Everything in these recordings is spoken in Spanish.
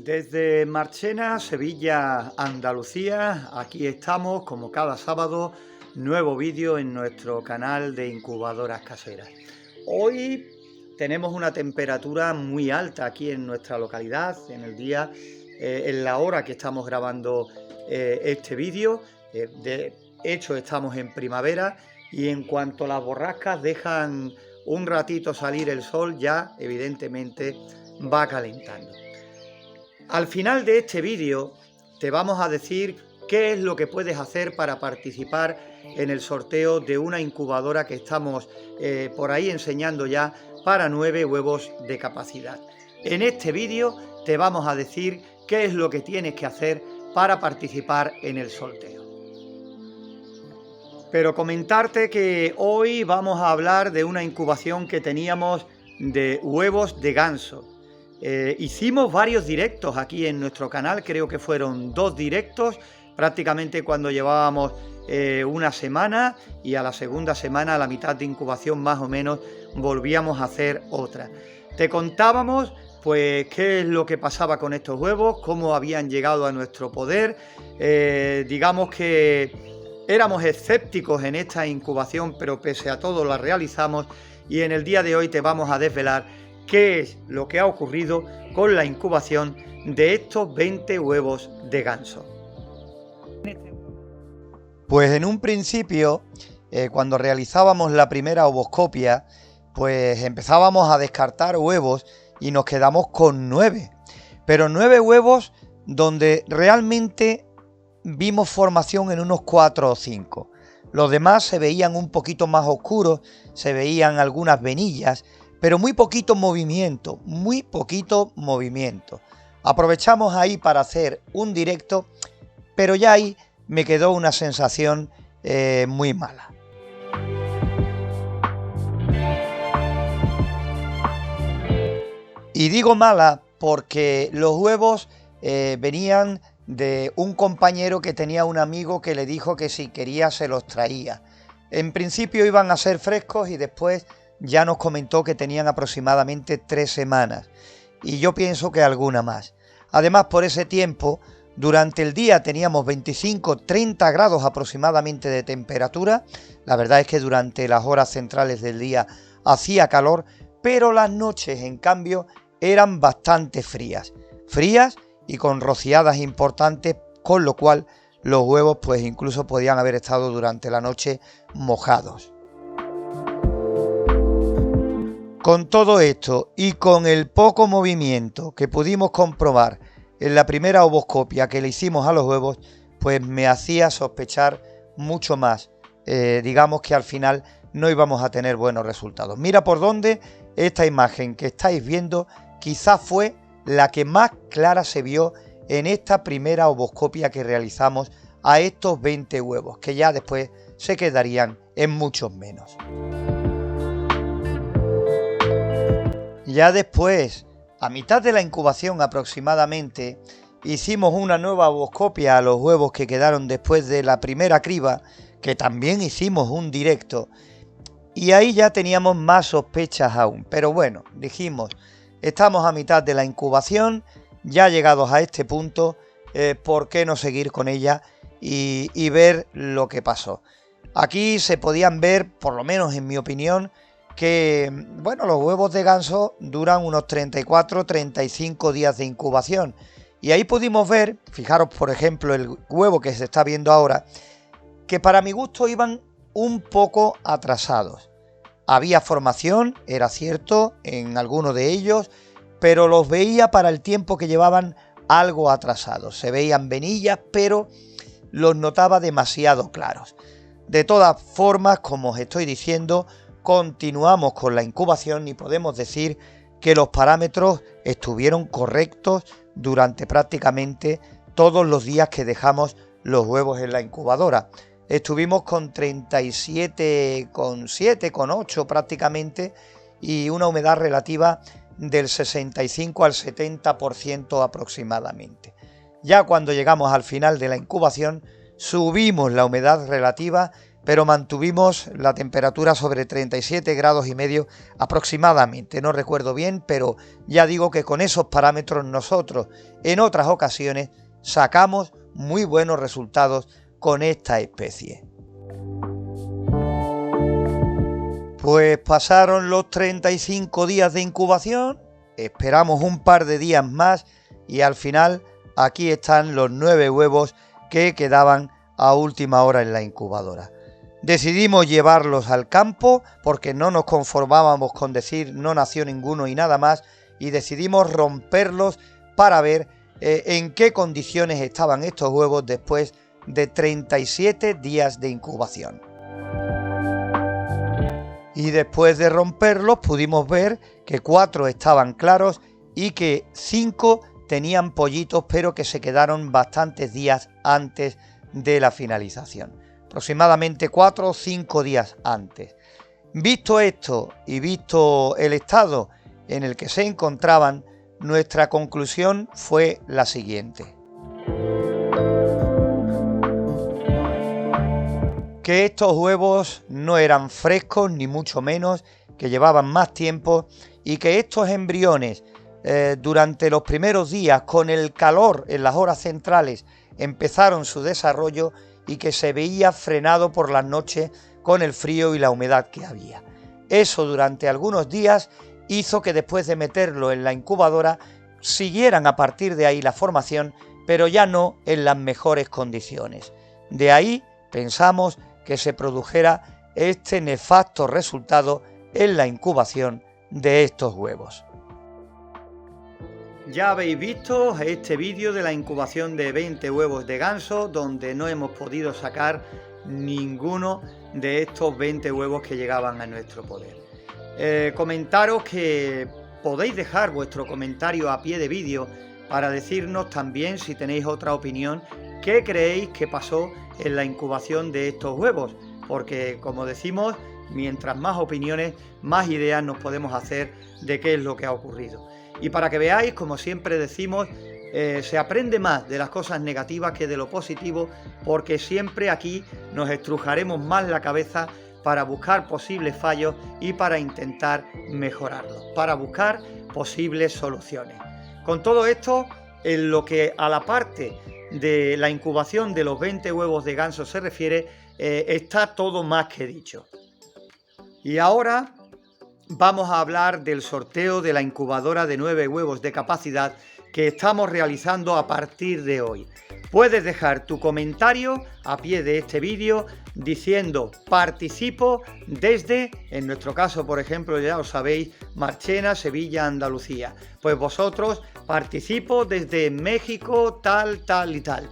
Desde Marchena, Sevilla, Andalucía, aquí estamos como cada sábado, nuevo vídeo en nuestro canal de incubadoras caseras. Hoy tenemos una temperatura muy alta aquí en nuestra localidad, en el día, en la hora que estamos grabando este vídeo. De hecho, estamos en primavera y en cuanto las borrascas dejan un ratito salir el sol, ya evidentemente va calentando. Al final de este vídeo te vamos a decir qué es lo que puedes hacer para participar en el sorteo de una incubadora que estamos por ahí enseñando ya para 9 huevos de capacidad. En este vídeo te vamos a decir qué es lo que tienes que hacer para participar en el sorteo. Pero comentarte que hoy vamos a hablar de una incubación que teníamos de huevos de ganso. Hicimos varios directos aquí en nuestro canal, creo que fueron 2 directos, prácticamente cuando llevábamos una semana, y a la segunda semana, a la mitad de incubación más o menos, volvíamos a hacer otra. Te contábamos pues qué es lo que pasaba con estos huevos, cómo habían llegado a nuestro poder. Digamos que éramos escépticos en esta incubación, pero pese a todo la realizamos, y en el día de hoy te vamos a desvelar qué es lo que ha ocurrido con la incubación de estos 20 huevos de ganso. Pues en un principio, cuando realizábamos la primera ovoscopia, pues empezábamos a descartar huevos y nos quedamos con 9. Pero 9 huevos donde realmente vimos formación en unos 4 o 5. Los demás se veían un poquito más oscuros, se veían algunas venillas, pero muy poquito movimiento, muy poquito movimiento. Aprovechamos ahí para hacer un directo, pero ya ahí me quedó una sensación muy mala. Y digo mala porque los huevos venían de un compañero que tenía un amigo que le dijo que si quería se los traía. En principio iban a ser frescos y después ya nos comentó que tenían aproximadamente 3 semanas, y yo pienso que alguna más. Además, por ese tiempo, durante el día teníamos 25-30 grados aproximadamente de temperatura. La verdad es que durante las horas centrales del día hacía calor, pero las noches, en cambio, eran bastante frías y con rociadas importantes, con lo cual los huevos pues incluso podían haber estado durante la noche mojados. Con todo esto y con el poco movimiento que pudimos comprobar en la primera ovoscopia que le hicimos a los huevos, pues me hacía sospechar mucho más. Digamos que al final no íbamos a tener buenos resultados. Mira por dónde esta imagen que estáis viendo quizás fue la que más clara se vio en esta primera ovoscopia que realizamos a estos 20 huevos, que ya después se quedarían en muchos menos. Ya después, a mitad de la incubación aproximadamente, hicimos una nueva ovoscopia a los huevos que quedaron después de la primera criba, que también hicimos un directo, y ahí ya teníamos más sospechas aún. Pero bueno, dijimos, estamos a mitad de la incubación, ya llegados a este punto, ¿por qué no seguir con ella y ver lo que pasó? Aquí se podían ver, por lo menos en mi opinión, que bueno, los huevos de ganso duran unos 34-35 días de incubación, y ahí pudimos ver, fijaros por ejemplo el huevo que se está viendo ahora, que para mi gusto iban un poco atrasados. Había formación, era cierto, en alguno de ellos, pero los veía para el tiempo que llevaban algo atrasados. Se veían venillas, pero los notaba demasiado claros. De todas formas, como os estoy diciendo, continuamos con la incubación y podemos decir que los parámetros estuvieron correctos durante prácticamente todos los días que dejamos los huevos en la incubadora. Estuvimos con 37,7, con 8 prácticamente, y una humedad relativa del 65 al 70% aproximadamente. Ya cuando llegamos al final de la incubación subimos la humedad relativa, pero mantuvimos la temperatura sobre 37 grados y medio aproximadamente, no recuerdo bien, pero ya digo que con esos parámetros nosotros en otras ocasiones sacamos muy buenos resultados con esta especie. Pues pasaron los 35 días de incubación, esperamos un par de días más y al final aquí están los 9 huevos que quedaban a última hora en la incubadora. Decidimos llevarlos al campo porque no nos conformábamos con decir no nació ninguno y nada más, y decidimos romperlos para ver en qué condiciones estaban estos huevos después de 37 días de incubación. Y después de romperlos pudimos ver que 4 estaban claros y que 5 tenían pollitos, pero que se quedaron bastantes días antes de la finalización, aproximadamente 4 o 5 días antes. Visto esto y visto el estado en el que se encontraban, nuestra conclusión fue la siguiente: que estos huevos no eran frescos ni mucho menos, que llevaban más tiempo y que estos embriones durante los primeros días con el calor en las horas centrales empezaron su desarrollo y que se veía frenado por las noches con el frío y la humedad que había. Eso durante algunos días hizo que después de meterlo en la incubadora siguieran a partir de ahí la formación, pero ya no en las mejores condiciones. De ahí pensamos que se produjera este nefasto resultado en la incubación de estos huevos. Ya habéis visto este vídeo de la incubación de 20 huevos de ganso, donde no hemos podido sacar ninguno de estos 20 huevos que llegaban a nuestro poder. Comentaros que podéis dejar vuestro comentario a pie de vídeo para decirnos también, si tenéis otra opinión, qué creéis que pasó en la incubación de estos huevos, porque como decimos, mientras más opiniones, más ideas nos podemos hacer de qué es lo que ha ocurrido. Y para que veáis, como siempre decimos, se aprende más de las cosas negativas que de lo positivo, porque siempre aquí nos estrujaremos más la cabeza para buscar posibles fallos y para intentar mejorarlos, para buscar posibles soluciones. Con todo esto, en lo que a la parte de la incubación de los 20 huevos de ganso se refiere, está todo más que dicho. Y ahora vamos a hablar del sorteo de la incubadora de 9 huevos de capacidad que estamos realizando a partir de hoy. Puedes dejar tu comentario a pie de este vídeo diciendo participo desde, en nuestro caso por ejemplo ya lo sabéis, Marchena, Sevilla, Andalucía. Pues vosotros participo desde México, tal y tal.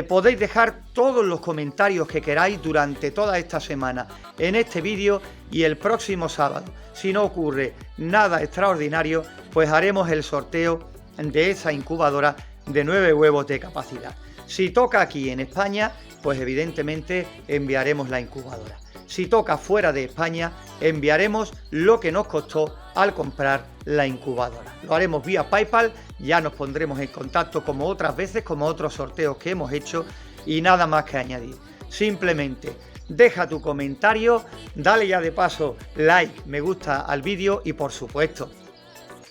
Podéis dejar todos los comentarios que queráis durante toda esta semana en este vídeo, y el próximo sábado, si no ocurre nada extraordinario, pues haremos el sorteo de esa incubadora de 9 huevos de capacidad. Si toca aquí en España, pues evidentemente enviaremos la incubadora. Si toca fuera de España, enviaremos lo que nos costó al comprar la incubadora. Lo haremos vía PayPal, ya nos pondremos en contacto como otras veces, como otros sorteos que hemos hecho, y nada más que añadir. Simplemente deja tu comentario, dale ya de paso like, me gusta al vídeo y por supuesto,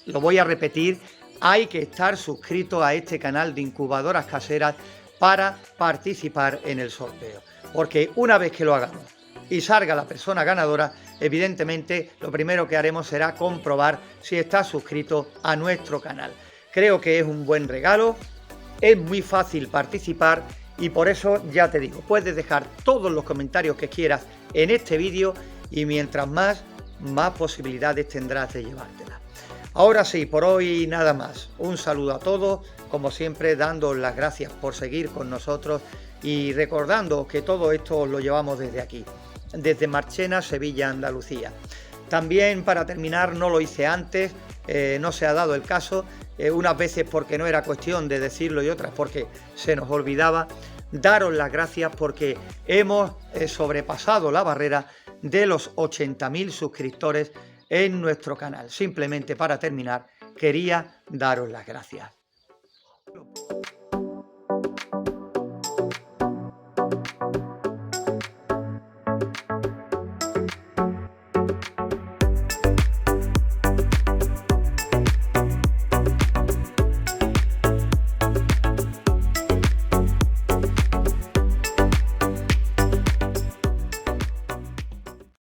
lo voy a repetir, hay que estar suscrito a este canal de incubadoras caseras para participar en el sorteo. Porque una vez que lo hagamos y salga la persona ganadora, evidentemente lo primero que haremos será comprobar si está suscrito a nuestro canal. Creo que es un buen regalo, es muy fácil participar y por eso ya te digo, puedes dejar todos los comentarios que quieras en este vídeo y mientras más posibilidades tendrás de llevártela. Ahora sí, por hoy nada más. Un saludo a todos, como siempre dándoos las gracias por seguir con nosotros y recordando que todo esto lo llevamos desde aquí, desde Marchena, Sevilla, Andalucía. También para terminar, no lo hice antes, no se ha dado el caso, unas veces porque no era cuestión de decirlo y otras porque se nos olvidaba, daros las gracias porque hemos sobrepasado la barrera de los 80.000 suscriptores en nuestro canal. Simplemente para terminar, quería daros las gracias.